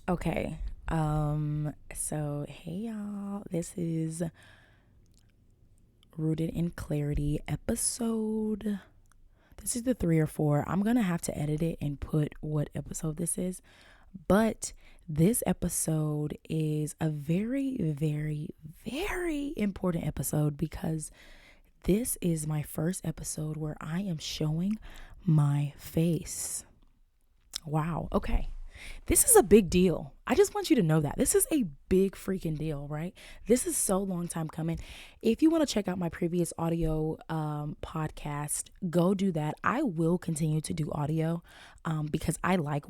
Okay. So hey y'all. This is Rooted in Clarity episode. This is the 3 or 4. I'm gonna have to edit it and put what episode this is. But this episode is a very, very, very important episode because this is my first episode where I am showing my face. Wow. Okay. This is a big deal. I just want you to know that. This is a big freaking deal, right? This is so long time coming. If you want to check out my previous audio podcast, go do that. I will continue to do audio because I like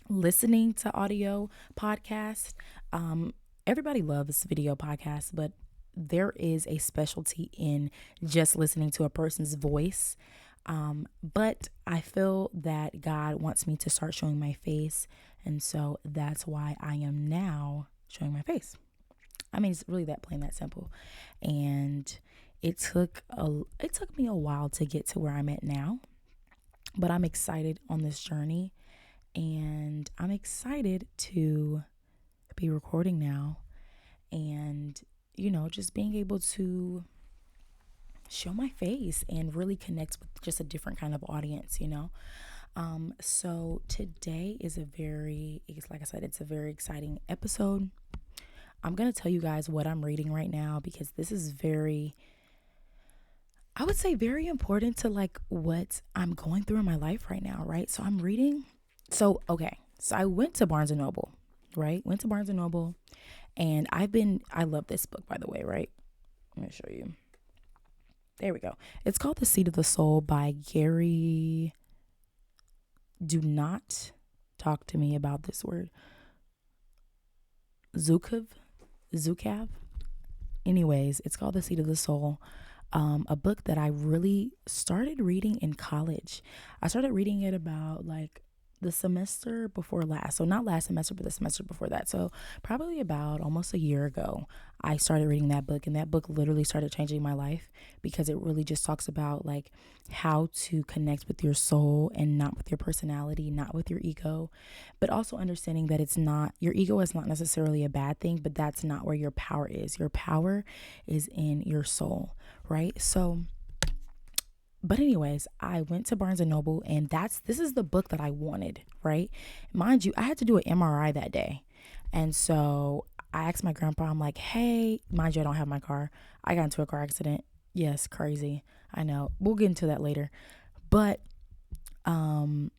listening to audio podcasts. Everybody loves video podcasts, but there is a specialty in just listening to a person's voice. But I feel that God wants me to start showing my face. And so that's why I am now showing my face. I mean, it's really that plain, that simple. And it took me a while to get to where I'm at now. But I'm excited on this journey. And I'm excited to be recording now. And, just being able to show my face and really connect with just a different kind of audience. So today is like I said, it's a very exciting episode. I'm going to tell you guys what I'm reading right now because this is I would say very important to like what I'm going through in my life right now, right? So I'm reading. Okay. So I went to Barnes and Noble, right? Went to Barnes and Noble and I love this book, by the way, right? Let me show you. There we go. It's called The Seat of the Soul by Gary. Do not talk to me about this word. Zukav. Anyways, it's called The Seat of the Soul. A book that I really started reading in college. I started reading it about like the semester before last. So not last semester, but the semester before that. So probably about almost a year ago, I started reading that book. And that book literally started changing my life because it really just talks about like how to connect with your soul and not with your personality, not with your ego, but also understanding that your ego is not necessarily a bad thing, but that's not where your power is. Your power is in your soul, right? But anyways, I went to Barnes and Noble and this is the book that I wanted, right? Mind you, I had to do an MRI that day. And so I asked my grandpa, I'm like, hey, mind you, I don't have my car. I got into a car accident. Yes, crazy. I know. We'll get into that later. But I'm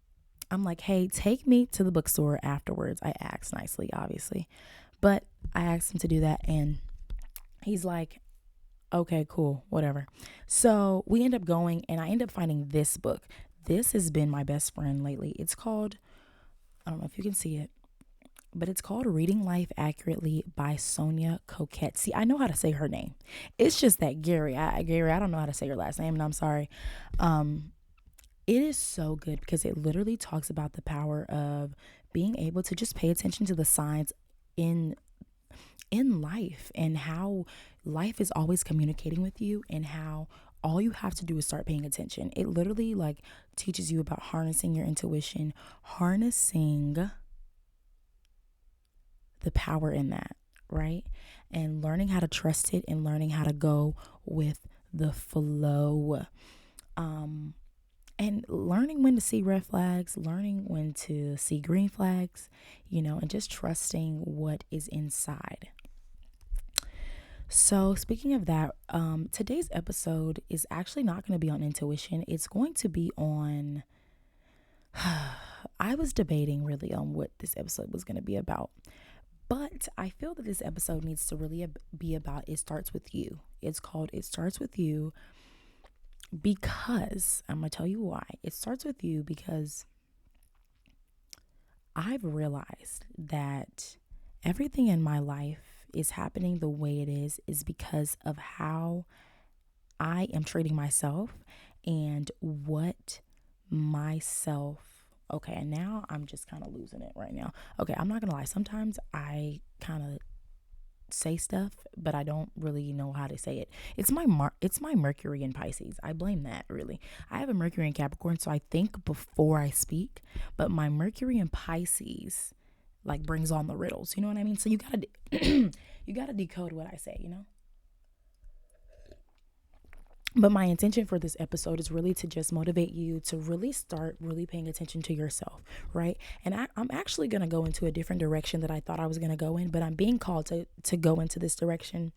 like, hey, take me to the bookstore afterwards. I asked nicely, obviously. But I asked him to do that and he's like, okay, cool, whatever. So we end up going and I end up finding this book. This has been my best friend lately. It's called, I don't know if you can see it, but it's called Reading Life Accurately by Sonia Coquette. See, I know how to say her name. It's just that Gary, I don't know how to say your last name and I'm sorry. It is so good because it literally talks about the power of being able to just pay attention to the signs in life and how life is always communicating with you and how all you have to do is start paying attention. It literally like teaches you about harnessing your intuition, harnessing the power in that, right? And learning how to trust it and learning how to go with the flow. And learning when to see red flags, learning when to see green flags, and just trusting what is inside. So, speaking of that, today's episode is actually not going to be on intuition. It's going to be on. I was debating really on what this episode was going to be about. But I feel that this episode needs to really be about It Starts With You. It's called It Starts With You because I'm going to tell you why. It starts with you because I've realized that everything in my life is happening the way it is because of how I am treating myself and what myself. Okay, and now I'm just kind of losing it right now. Okay, I'm not gonna lie. Sometimes I kind of say stuff, but I don't really know how to say it. It's my Mercury in Pisces. I blame that really. I have a Mercury in Capricorn, so I think before I speak. But my Mercury in Pisces like brings on the riddles. You know what I mean? So you gotta you gotta decode what I say. But my intention for this episode is really to just motivate you to really start really paying attention to yourself, right? And I'm actually going to go into a different direction that I thought I was going to go in, but I'm being called to go into this direction.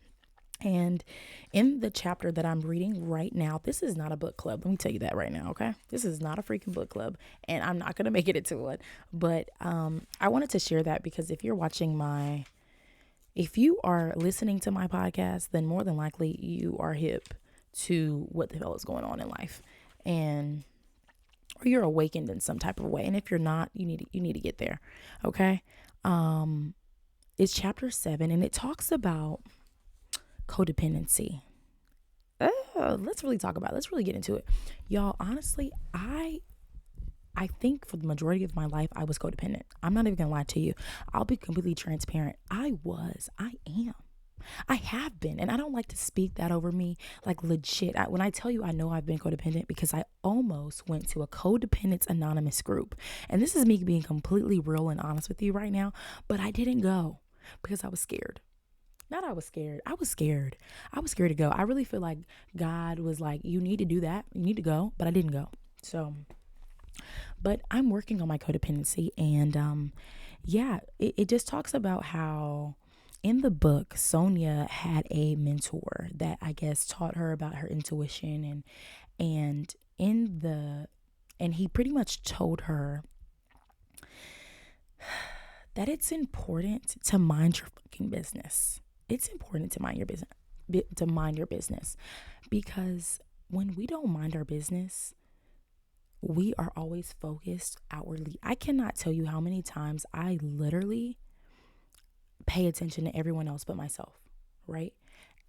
And in the chapter that I'm reading right now, this is not a book club. Let me tell you that right now, okay? This is not a freaking book club, and I'm not going to make it into one. But I wanted to share that because if you are listening to my podcast, then more than likely you are hip to what the hell is going on in life, and or you're awakened in some type of way. And if you're not, you need to get there. Okay. It's chapter 7, and it talks about codependency. Let's really get into it. Y'all, honestly, I think for the majority of my life, I was codependent. I'm not even gonna lie to you. I'll be completely transparent. I am. I have been, and I don't like to speak that over me, like legit. When I tell you I know I've been codependent, because I almost went to a codependence anonymous group. And this is me being completely real and honest with you right now, but I didn't go because I was scared. Not I was scared. I was scared. I was scared to go. I really feel like God was like, you need to do that. You need to go, but I didn't go. So, but I'm working on my codependency, and it just talks about how in the book, Sonia had a mentor that I guess taught her about her intuition, and he pretty much told her that it's important to mind your fucking business. It's important to mind your business, because when we don't mind our business, we are always focused outwardly. I cannot tell you how many times I literally pay attention to everyone else but myself, right?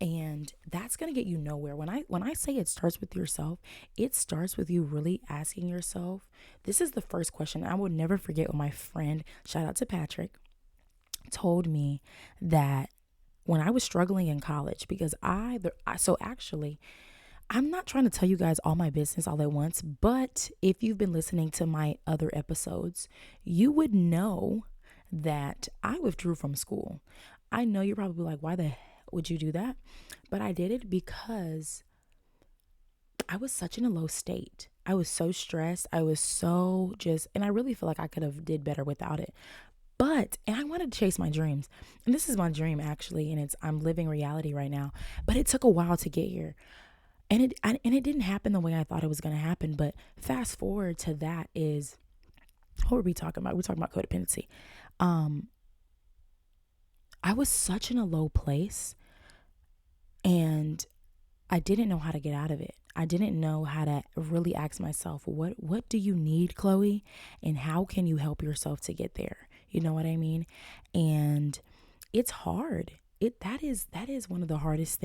And that's going to get you nowhere. When I say it starts with yourself, it starts with you really asking yourself. This is the first question. I will never forget when my friend, shout out to Patrick, told me that when I was struggling in college, because so actually, I'm not trying to tell you guys all my business all at once, but if you've been listening to my other episodes, you would know that I withdrew from school. I know you're probably like, why the hell would you do that? But I did it because I was such in a low state. I was so stressed. I was so and I really feel like I could have did better without it. And I wanted to chase my dreams. And this is my dream actually, and I'm living reality right now. But it took a while to get here. And it didn't happen the way I thought it was going to happen. But fast forward to that is, what were we talking about? We're talking about codependency. I was such in a low place, and I didn't know how to get out of it. I didn't know how to really ask myself, what do you need, Chloe? And how can you help yourself to get there? You know what I mean? And it's hard. That is one of the hardest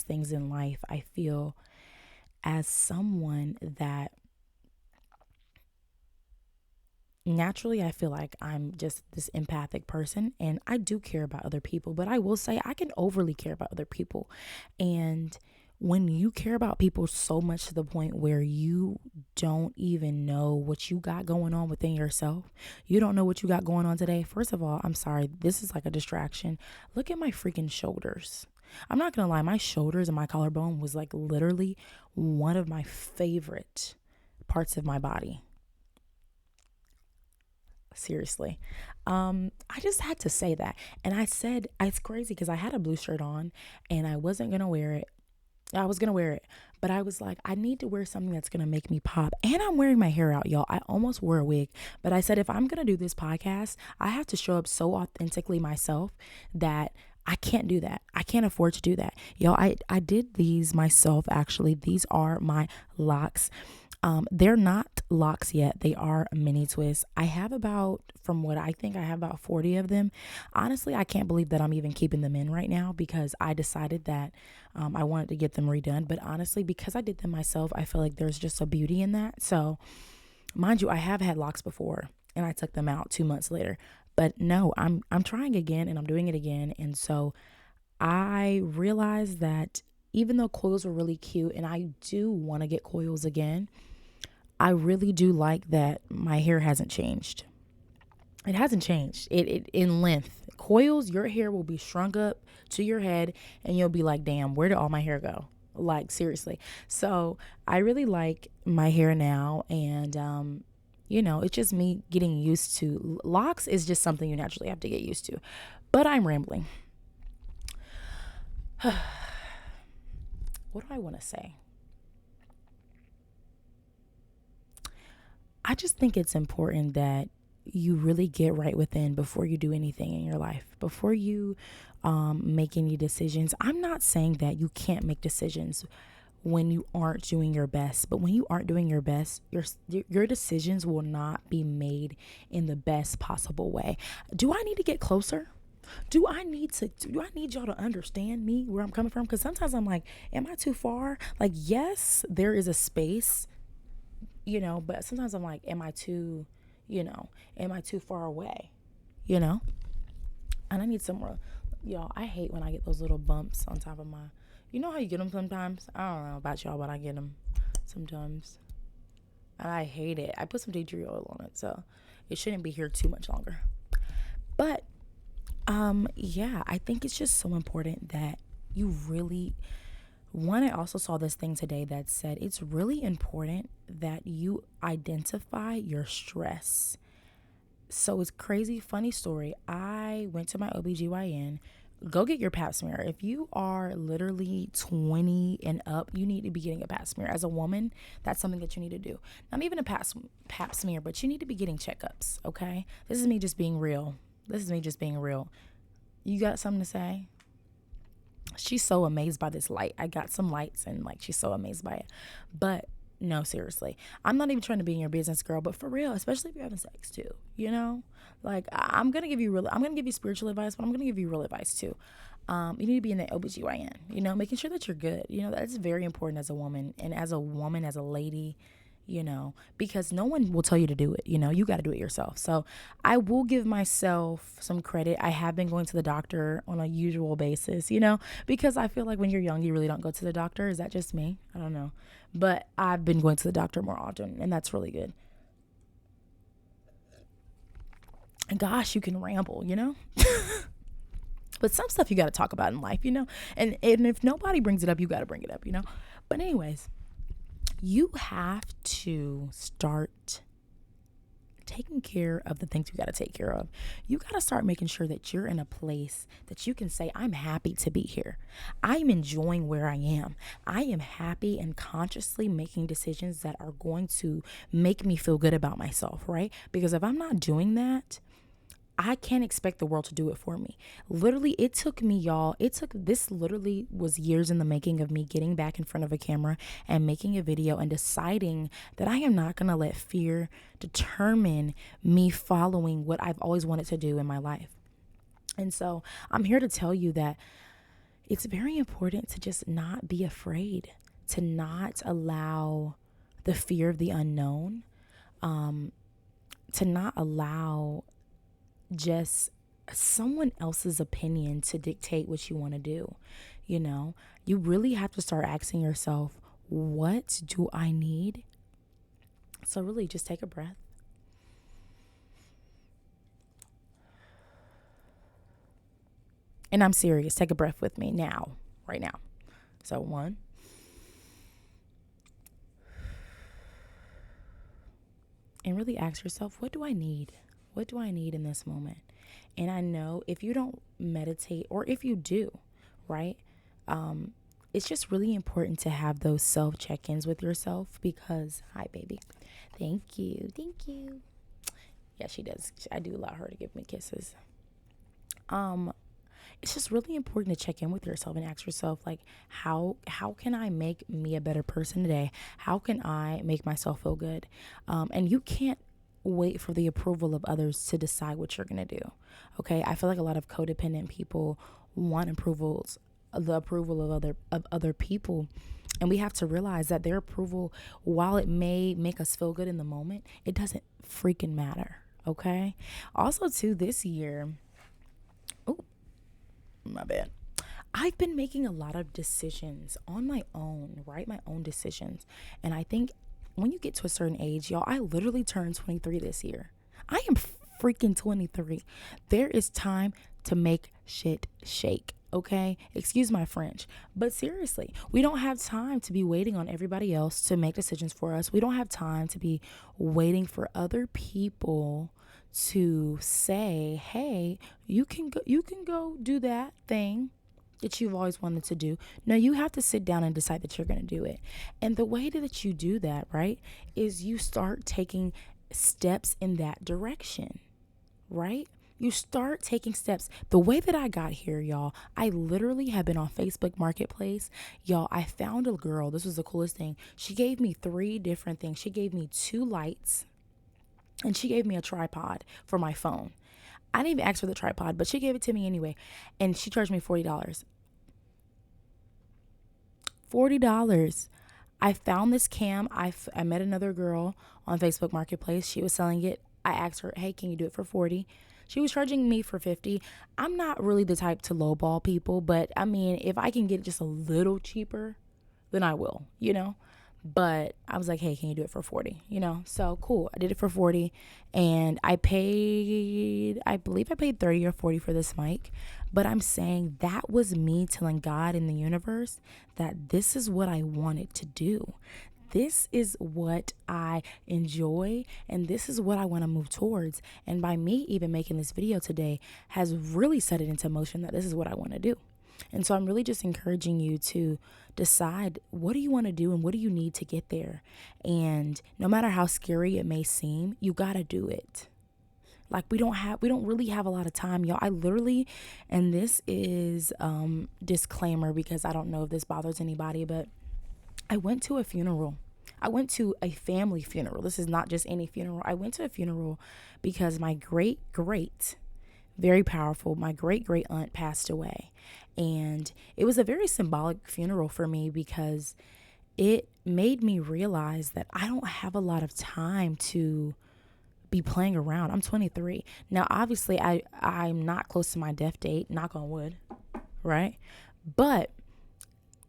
things in life, I feel, as someone that naturally I feel like I'm just this empathic person, and I do care about other people, but I will say I can overly care about other people. And when you care about people so much to the point where you don't even know what you got going on within yourself, you don't know what you got going on today. First of all, I'm sorry, this is like a distraction. Look at my freaking shoulders. I'm not gonna lie, my shoulders and my collarbone was like literally one of my favorite parts of my body. Seriously. I just had to say that. And I said, it's crazy because I had a blue shirt on and I wasn't gonna wear it. I was gonna wear it, but I was like, I need to wear something that's gonna make me pop. And I'm wearing my hair out, y'all. I almost wore a wig, but I said, if I'm gonna do this podcast, I have to show up so authentically myself that I can't do that. I can't afford to do that. Y'all, I did these myself, actually. These are my locks. They're not locks yet. They are mini twists. I have from what I think, I have about 40 of them. Honestly, I can't believe that I'm even keeping them in right now, because I decided that I wanted to get them redone. But honestly, because I did them myself, I feel like there's just a beauty in that. So mind you, I have had locks before and I took them out 2 months later. But no, I'm trying again, and I'm doing it again. And so I realized that even though coils were really cute, and I do want to get coils again, I really do like that my hair hasn't changed. It hasn't changed. It in length. Coils, your hair will be shrunk up to your head and you'll be like, damn, where did all my hair go? Like, seriously. So I really like my hair now, and it's just me getting used to locks is just something you naturally have to get used to. But I'm rambling. What do I want to say? I just think it's important that you really get right within before you do anything in your life, before you make any decisions. I'm not saying that you can't make decisions when you aren't doing your best, but when you aren't doing your best, your decisions will not be made in the best possible way. Do I need to get closer? Do I need y'all to understand me, where I'm coming from? Because sometimes I'm like, am I too far? Like, yes, there is a space, but sometimes I'm like, am I too far away? You know? And I need somewhere. Y'all, I hate when I get those little bumps on top of my, you know how you get them sometimes? I don't know about y'all, but I get them sometimes. And I hate it. I put some tea tree oil on it, so it shouldn't be here too much longer. But, yeah, I think it's just so important that you really, I also saw this thing today that said it's really important that you identify your stress. So it's crazy, funny story. I went to my OBGYN. Go get your pap smear. If you are literally 20 and up, you need to be getting a pap smear. As a woman, that's something that you need to do. Not even a pap smear, but you need to be getting checkups, okay? This is me just being real. You got something to say? She's so amazed by this light. I got some lights and she's so amazed by it. But no, seriously. I'm not even trying to be in your business, girl, but for real, especially if you're having sex too, I'm going to give you spiritual advice, but I'm going to give you real advice too. You need to be in the OBGYN, making sure that you're good. That's very important as a woman, and as a woman, as a lady, because no one will tell you to do it. You got to do it yourself. So I will give myself some credit. I have been going to the doctor on a usual basis, because I feel like when you're young, you really don't go to the doctor. Is that just me? I don't know. But I've been going to the doctor more often, and that's really good. And gosh, you can ramble, But some stuff you got to talk about in life, And if nobody brings it up, you got to bring it up, But anyways, you have to start taking care of the things you got to take care of. You got to start making sure that you're in a place that you can say, I'm happy to be here. I'm enjoying where I am. I am happy and consciously making decisions that are going to make me feel good about myself, right? Because if I'm not doing that, I can't expect the world to do it for me. Literally, this literally was years in the making of me getting back in front of a camera and making a video and deciding that I am not going to let fear determine me following what I've always wanted to do in my life. And so I'm here to tell you that it's very important to just not be afraid, to not allow the fear of the unknown, to not allow just someone else's opinion to dictate what you want to do. You really have to start asking yourself, what do I need? So really just take a breath. And I'm serious. Take a breath with me now, right now. So 1. And really ask yourself, what do I need? What do I need in this moment? And I know if you don't meditate, or if you do, right? It's just really important to have those self check-ins with yourself because, hi, baby. Thank you. Yeah, she does. I do allow her to give me kisses. It's just really important to check in with yourself and ask yourself, how can I make me a better person today? How can I make myself feel good? And you can't wait for the approval of others to decide what you're going to do. Okay. I feel like a lot of codependent people want the approval of other people. And we have to realize that their approval, while it may make us feel good in the moment, it doesn't freaking matter. Okay. Also too, this year, my bad. I've been making a lot of decisions on my own, right? My own decisions. And I think when you get to a certain age, y'all, I literally turned 23 this year. I am freaking 23. There is time to make shit shake. Okay, excuse my French, but seriously, we don't have time to be waiting on everybody else to make decisions for us. We don't have time to be waiting for other people to say, "Hey, you can go do that thing that you've always wanted to do." No, you have to sit down and decide that you're going to do it. And the way that you do that, right, is you start taking steps in that direction, right? You start taking steps. The way that I got here, y'all, I literally have been on Facebook Marketplace. Y'all, I found a girl. This was the coolest thing. She gave me 3 different things. She gave me 2 lights and she gave me a tripod for my phone. I didn't even ask for the tripod, but she gave it to me anyway. And she charged me $40. $40. I found this cam. I met another girl on Facebook Marketplace. She was selling it. I asked her, "Hey, can you do it for 40?" She was charging me for 50. I'm not really the type to lowball people, but I mean, if I can get it just a little cheaper, then I will, But I was like, "Hey, can you do it for 40?" So cool. I did it for 40 and I believe I paid 30 or 40 for this mic. But I'm saying that was me telling God in the universe that this is what I wanted to do. This is what I enjoy and this is what I want to move towards. And by me even making this video today has really set it into motion that this is what I want to do. And so I'm really just encouraging you to decide, what do you want to do and what do you need to get there? And no matter how scary it may seem, you got to do it. Like we don't really have a lot of time, y'all. I literally, and this is disclaimer because I don't know if this bothers anybody, but I went to a funeral. I went to a family funeral. This is not just any funeral. I went to a funeral because my very powerful, my great aunt passed away. And it was a very symbolic funeral for me because it made me realize that I don't have a lot of time to be playing around. I'm 23. Now, obviously, I'm not close to my death date, knock on wood, right? But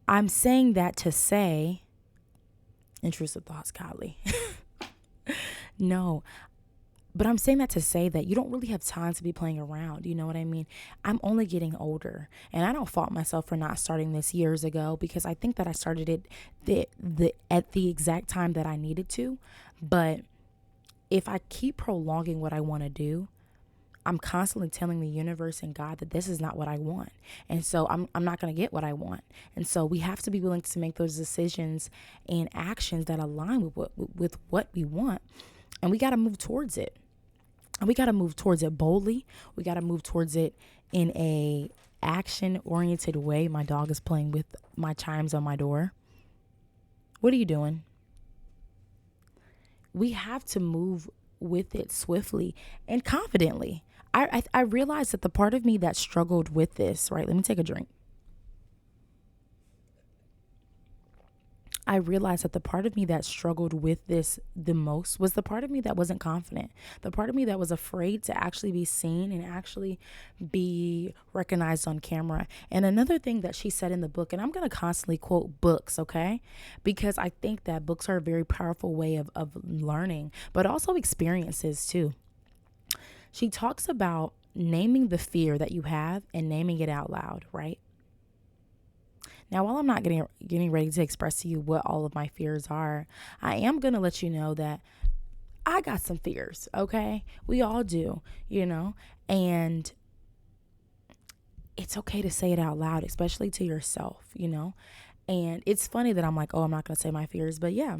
I'm saying that to say, intrusive thoughts, Kylie. No, but I'm saying that to say that you don't really have time to be playing around. You know what I mean? I'm only getting older, and I don't fault myself for not starting this years ago because I think that I started it at the exact time that I needed to. But if I keep prolonging what I want to do, I'm constantly telling the universe and God that this is not what I want. And so I'm not going to get what I want. And so we have to be willing to make those decisions and actions that align with what we want. And we got to move towards it. And we got to move towards it boldly. We got to move towards it in a action-oriented way. My dog is playing with my chimes on my door. What are you doing? We have to move with it swiftly and confidently. I realized that the part of me that struggled with this, right? Let me take a drink. I realized that the part of me that struggled with this the most was the part of me that wasn't confident. The part of me that was afraid to actually be seen and actually be recognized on camera. And another thing that she said in the book, and I'm going to constantly quote books, okay? Because I think that books are a very powerful way of learning, but also experiences too. She talks about naming the fear that you have and naming it out loud, right? Now, while I'm not getting ready to express to you what all of my fears are, I am going to let you know that I got some fears, okay? We all do, and it's okay to say it out loud, especially to yourself, and it's funny that I'm like, oh, I'm not going to say my fears, but yeah.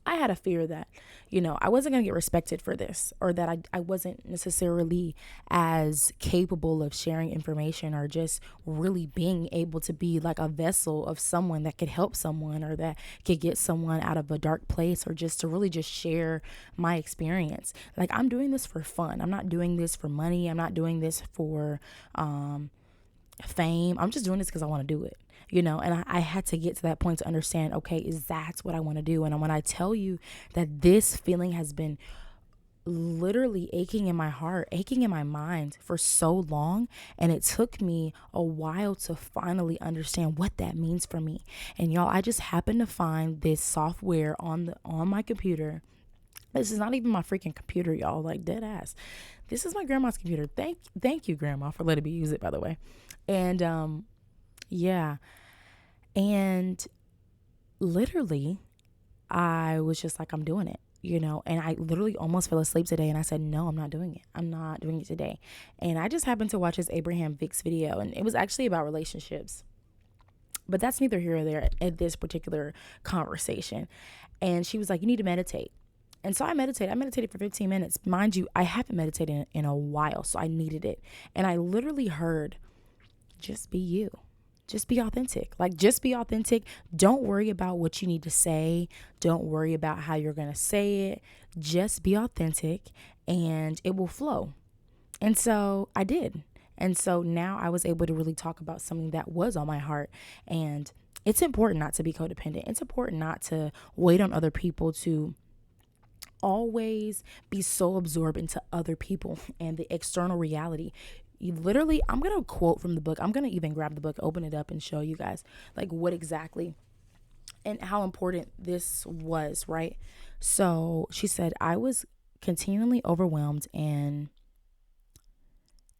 I had a fear that, I wasn't going to get respected for this, or that I wasn't necessarily as capable of sharing information or just really being able to be like a vessel of someone that could help someone or that could get someone out of a dark place or just to really just share my experience. Like, I'm doing this for fun. I'm not doing this for money. I'm not doing this for fame. I'm just doing this because I want to do it. And I had to get to that point to understand, okay, is that's what I want to do? And when I tell you that this feeling has been literally aching in my heart, aching in my mind for so long, and it took me a while to finally understand what that means for me. And y'all, I just happened to find this software on my computer This is not even my freaking computer, y'all. Like, dead ass. This is my grandma's computer. Thank you, grandma, for letting me use it, by the way. And yeah. And literally, I was just like, I'm doing it, and I literally almost fell asleep today, and I said, no, I'm not doing it. I'm not doing it today. And I just happened to watch this Abraham Vicks video, and it was actually about relationships. But that's neither here or there at this particular conversation. And she was like, you need to meditate. And so I meditated. I meditated for 15 minutes. Mind you, I haven't meditated in a while, so I needed it. And I literally heard, just be you. Just be authentic. Like, just be authentic. Don't worry about what you need to say. Don't worry about how you're going to say it. Just be authentic and it will flow. And so I did. And so now I was able to really talk about something that was on my heart. And it's important not to be codependent. It's important not to wait on other people to always be so absorbed into other people and the external reality. You literally, I'm going to quote from the book. I'm going to even grab the book, open it up, and show you guys like what exactly and how important this was, right? So she said, I was continually overwhelmed and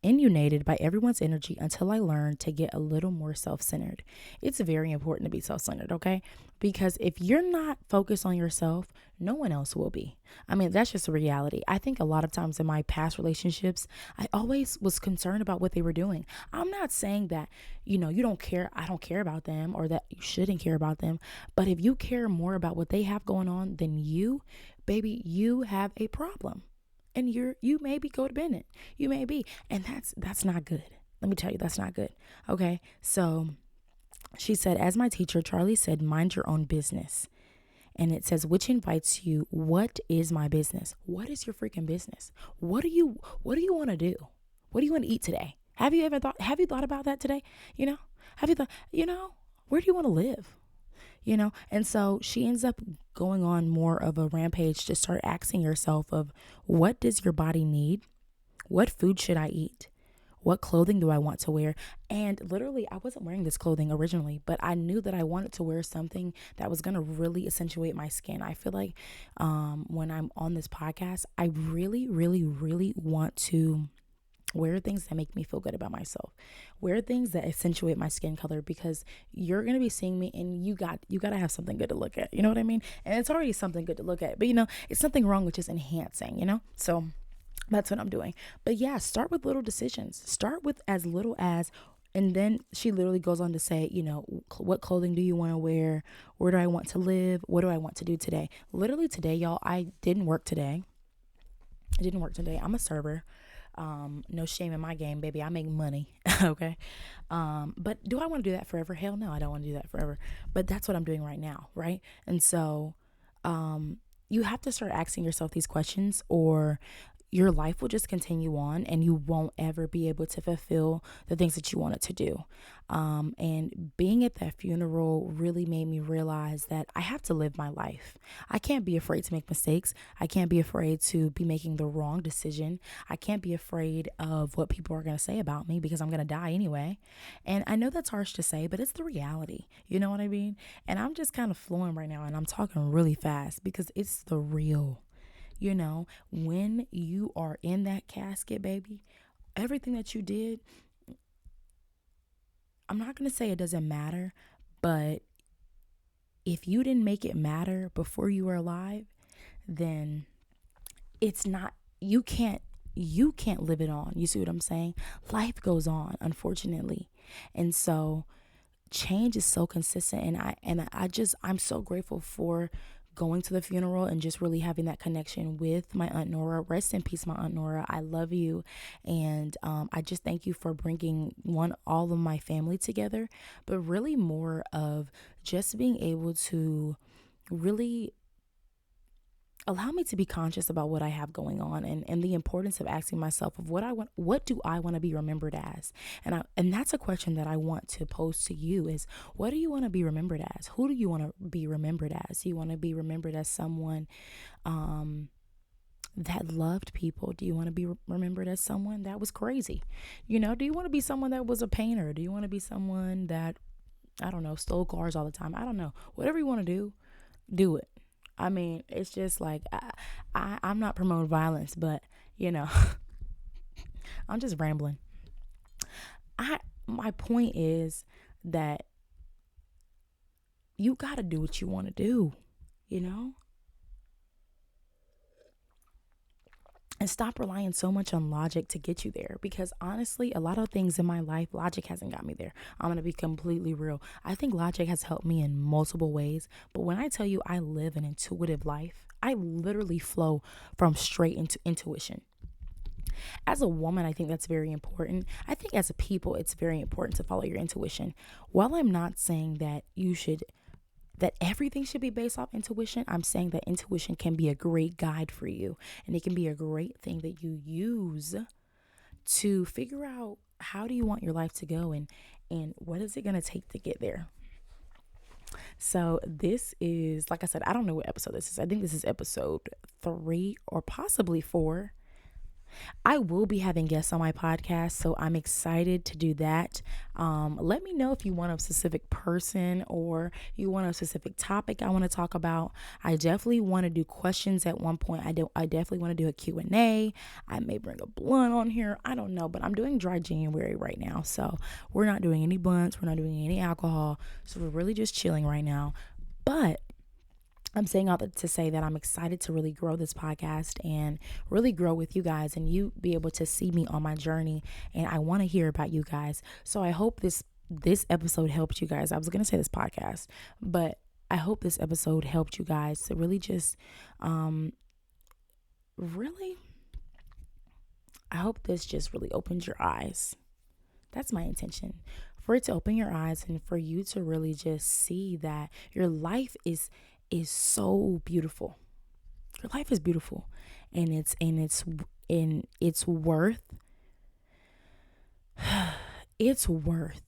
inundated by everyone's energy until I learned to get a little more self-centered. It's very important to be self-centered, okay? Because if you're not focused on yourself, no one else will be. I mean, that's just a reality. I think a lot of times in my past relationships, I always was concerned about what they were doing. I'm not saying that, you don't care, I don't care about them, or that you shouldn't care about them. But if you care more about what they have going on than you, baby, you have a problem. And you may be codependent. You may be. And that's not good. Let me tell you, that's not good. Okay. So she said, as my teacher, Charlie said, mind your own business. And it says, which invites you, what is my business? What is your freaking business? What do you want to do? What do you want to eat today? Have you thought about that today? Have you thought, where do you want to live? And so she ends up going on more of a rampage to start asking herself of, what does your body need? What food should I eat? What clothing do I want to wear? And literally, I wasn't wearing this clothing originally, but I knew that I wanted to wear something that was going to really accentuate my skin. I feel like when I'm on this podcast, I really, really, really want to wear things that make me feel good about myself. Wear things that accentuate my skin color, because you're going to be seeing me and you got to have something good to look at. You know what I mean? And it's already something good to look at, but it's nothing wrong with just enhancing, So that's what I'm doing. But yeah, start with little decisions. Start with as little as, and then she literally goes on to say, what clothing do you want to wear? Where do I want to live? What do I want to do today? Literally today, y'all, I didn't work today. I'm a server. No shame in my game, baby. I make money. Okay. But do I want to do that forever? Hell no, I don't want to do that forever. But that's what I'm doing right now. Right. And so, you have to start asking yourself these questions, or your life will just continue on and you won't ever be able to fulfill the things that you wanted to do. And being at that funeral really made me realize that I have to live my life. I can't be afraid to make mistakes. I can't be afraid to be making the wrong decision. I can't be afraid of what people are going to say about me, because I'm going to die anyway. And I know that's harsh to say, but it's the reality. You know what I mean? And I'm just kind of flowing right now, and I'm talking really fast because it's the real. When you are in that casket, baby, everything that you did, I'm not going to say it doesn't matter, but if you didn't make it matter before you were alive, then it's not, you can't live it on. You see what I'm saying? Life goes on, unfortunately. And so change is so consistent. And I'm so grateful for going to the funeral and just really having that connection with my Aunt Nora. Rest in peace, my Aunt Nora. I love you. And I just thank you for bringing all of my family together, but really more of just being able to really allow me to be conscious about what I have going on, and the importance of asking myself of what do I want to be remembered as? And that's a question that I want to pose to you is, what do you want to be remembered as? Who do you want to be remembered as? Do you want to be remembered as someone that loved people? Do you want to be remembered as someone that was crazy? Do you want to be someone that was a painter? Do you want to be someone that, I don't know, stole cars all the time? I don't know. Whatever you want to do it. I mean, it's just like I'm not promoting violence, but you know, I'm just rambling. I My point is that you got to do what you want to do, you know? And stop relying so much on logic to get you there, because honestly, a lot of things in my life, logic hasn't got me there. I'm going to be completely real. I think logic has helped me in multiple ways, but when I tell you I live an intuitive life, I literally flow from straight into intuition. As a woman, I think that's very important. I think as a people, it's very important to follow your intuition. While I'm not saying that everything should be based off intuition, I'm saying that intuition can be a great guide for you, and it can be a great thing that you use to figure out how do you want your life to go, and what is it going to take to get there. So this is, like I said, I don't know what episode this is. I think this is episode 3 or possibly 4. I will be having guests on my podcast, so I'm excited to do that. Let me know if you want a specific person or you want a specific topic I want to talk about. I definitely want to do questions at one point. I definitely want to do a Q&A. I may bring a blunt on here. I don't know, but I'm doing dry January right now, so we're not doing any blunts. We're not doing any alcohol, so we're really just chilling right now. But I'm saying all that to say that I'm excited to really grow this podcast and really grow with you guys, and you be able to see me on my journey. And I want to hear about you guys. So I hope this episode helped you guys. I was gonna say this podcast, but I hope this episode helped you guys to really just really. I hope this just really opens your eyes. That's my intention. For it to open your eyes and for you to really just see that your life is so beautiful. Your life is beautiful, and it's worth it's worth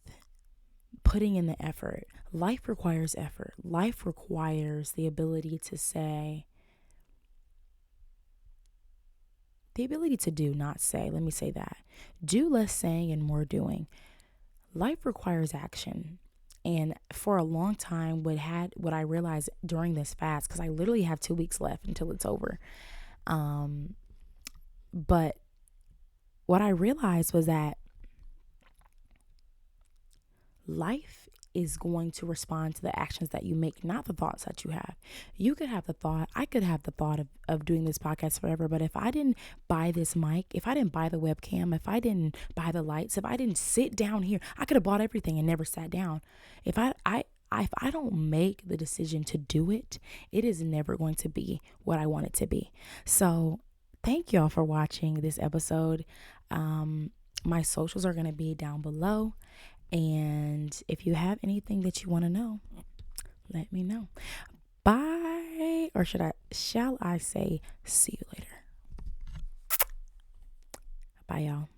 putting in the effort. Life requires effort. Life requires the ability to say, the ability to do, not say. Let me say that. Do less saying and more doing. Life requires action. And for a long time, what I realized during this fast, because I literally have 2 weeks left until it's over. But what I realized was that life is going to respond to the actions that you make, not the thoughts that you have. You could have the thought, I could have the thought of doing this podcast forever, but if I didn't buy this mic, if I didn't buy the webcam, if I didn't buy the lights, if I didn't sit down here, I could have bought everything and never sat down. If I don't make the decision to do it, it is never going to be what I want it to be. So thank y'all for watching this episode. My socials are going to be down below. And if you have anything that you want to know, let me know. Bye. Or shall I say, see you later. Bye, y'all.